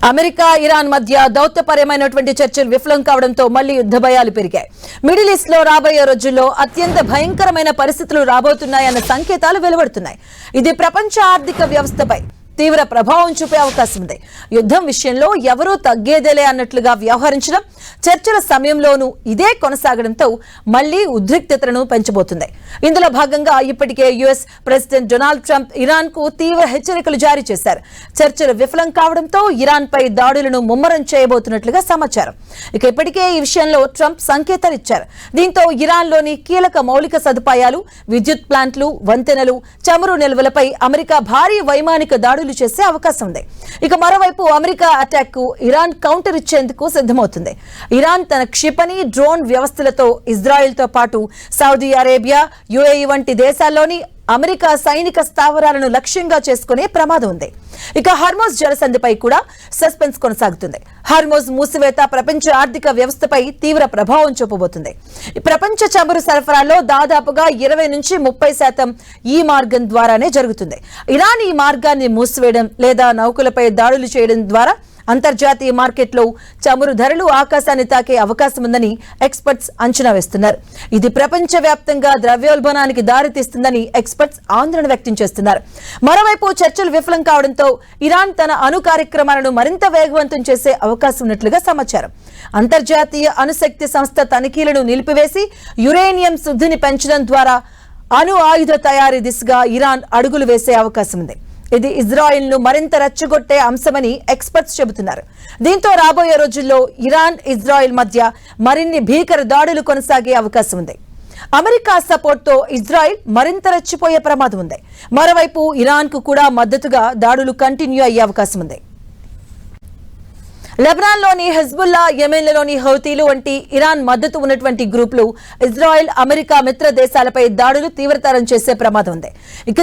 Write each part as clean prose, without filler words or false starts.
America Iran మధ్య దౌత్యపరమైనటువంటి చర్చలు విఫలం కావడంతో మళ్లీ యుద్ధ భయాలు పెరిగాయి. మిడిల్ ఈస్ట్ లో రాబోయే రోజుల్లో అత్యంత భయంకరమైన పరిస్థితులు రాబోతున్నాయన్న సంకేతాలు వెలువడుతున్నాయి. ఇది ప్రపంచ ఆర్థిక వ్యవస్థపై తీవ్ర ప్రభావం చూపే అవకాశం ఉంది. యుద్ధం విషయంలో ఎవరూ తగ్గేదేలే అన్నట్లుగా వ్యవహరించడం, చర్చల సమయంలోనూ ఇదే కొనసాగడంతో మళ్లీ ఉద్రిక్తతలను పెంచబోతుంది. ఇందులో భాగంగా ఇప్పటికే US president Donald Trump Iran కు తీవ్ర హెచ్చరికలు జారీ చేశారు. చర్చలు విఫలం కావడంతో ఇరాన్ పై దాడులను ముమ్మరం చేయబోతున్నట్లుగా సమాచారం. ఇప్పటికే ఈ విషయంలో ట్రంప్ సంకేతాలు ఇచ్చారు. దీంతో ఇరాన్ లోని కీలక మౌలిక సదుపాయాలు, విద్యుత్ ప్లాంట్లు, వంతెనలు, చమురు నిల్వలపై అమెరికా భారీ వైమానిక దాడులు చేసే అవకాశం ఉంది. మరోవైపు అమెరికా అటాక్ కు ఇరాన్ కౌంటర్ ఇచ్చేందుకు సిద్ధమవుతుంది. ఇరాన్ తన క్షిపణి, డ్రోన్ వ్యవస్థలతో ఇజ్రాయెల్ తో పాటు సౌదీ అరేబియా, యుఏఈ వంటి దేశాల్లోని అమెరికా సైనిక స్థావరాలను లక్ష్యంగా చేసుకునే ప్రమాదం ఉంది. హార్మోజ్ జలసంధిపై కూడా సస్పెన్స్ కొనసాగుతుంది. హార్మోజ్ మూసివేత ప్రపంచ ఆర్థిక వ్యవస్థపై తీవ్ర ప్రభావం చూపబోతుంది. ప్రపంచ చమురు సరఫరాలో దాదాపుగా 20 నుంచి 30% ఈ మార్గం ద్వారానే జరుగుతుంది. ఇరాన్ ఈ మార్గాన్ని మూసివేయడం లేదా నౌకలపై దాడులు చేయడం ద్వారా అంతర్జాతీయ మార్కెట్లో చమురు ధరలు ఆకాశాన్ని తాకే అవకాశం ఉందని ఎక్స్పర్ట్స్ అంచనా వేస్తున్నారు. ఇది ప్రపంచవ్యాప్తంగా ద్రవ్యోల్బణానికి దారితీస్తుందని ఎక్స్పర్ట్స్ ఆందోళన వ్యక్తం చేస్తున్నారు. మరోవైపు చర్చలు విఫలం కావడంతో ఇరాన్ తన అణు కార్యక్రమాలను మరింత వేగవంతం చేసే అవకాశం ఉన్నట్లుగా సమాచారం. అంతర్జాతీయ అణుశక్తి సంస్థ తనిఖీలను నిలిపివేసి యురేనియం శుద్ధిని పెంచడం ద్వారా అణు ఆయుధ తయారీ దిశగా ఇరాన్ అడుగులు వేసే అవకాశం ఉంది. ఇది ఇజ్రాయెల్ ను మరింత రెచ్చగొట్టే అంశమని ఎక్స్పర్ట్స్ చెబుతున్నారు. దీంతో రాబోయే రోజుల్లో ఇరాన్, ఇజ్రాయెల్ మధ్య మరిన్ని భీకర దాడులు కొనసాగే అవకాశం ఉంది. అమెరికా సపోర్ట్ తో ఇజ్రాయెల్ మరింత రెచ్చిపోయే ప్రమాదం ఉంది. మరోవైపు ఇరాన్ కు కూడా మద్దతుగా దాడులు కంటిన్యూ అయ్యే అవకాశం ఉంది. లెబనాన్ లోని హెజ్బుల్లా, యెమెన్లోని హౌతీలు వంటి ఇరాన్ మద్దతు ఉన్నటువంటి గ్రూపులు ఇజ్రాయెల్, అమెరికా మిత్ర దేశాలపై దాడులు తీవ్రతరం చేసే ప్రమాదం ఉంది.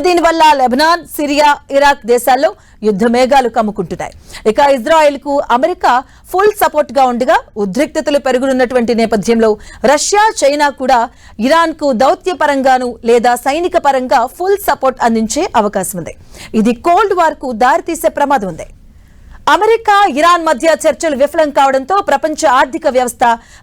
దీనివల్ల లెబనాన్, సిరియా, ఇరాక్ దేశాల్లో యుద్ధ మేఘాలు కమ్ముకుంటున్నాయి. ఇజ్రాయెల్ కు అమెరికా ఫుల్ సపోర్ట్ గా ఉండగా ఉద్రిక్తతలు పెరుగుతున్నటువంటి నేపథ్యంలో రష్యా, చైనా కూడా ఇరాన్ కు దౌత్యపరంగాను లేదా సైనిక పరంగా ఫుల్ సపోర్ట్ అందించే అవకాశం ఉంది. ఇది కోల్డ్ వార్ కు దారితీసే ప్రమాదం ఉంది. అమెరికా, ఇరాన్ మధ్య చర్చలు విఫలం కావడంతో ప్రపంచ ఆర్థిక వ్యవస్థ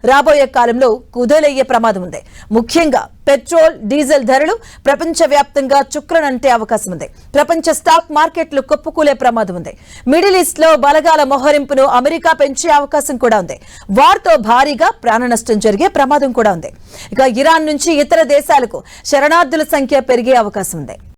రాబోయే కాలంలో కుదేలయ్యే ప్రమాదం ఉంది. ముఖ్యంగా పెట్రోల్, డీజిల్ ధరలు ప్రపంచవ్యాప్తంగా చుక్రనంటే అవకాశం ఉంది. ప్రపంచ స్టాక్ మార్కెట్లు కుప్పకూలే ప్రమాదం ఉంది. మిడిల్ ఈస్ట్ లో బలగాల మోహరింపును అమెరికా పెంచే అవకాశం కూడా ఉంది. వార్తో భారీగా ప్రాణ నష్టం జరిగే ప్రమాదం కూడా ఉంది. ఇరాన్ నుంచి ఇతర దేశాలకు శరణార్థుల సంఖ్య పెరిగే అవకాశం ఉంది.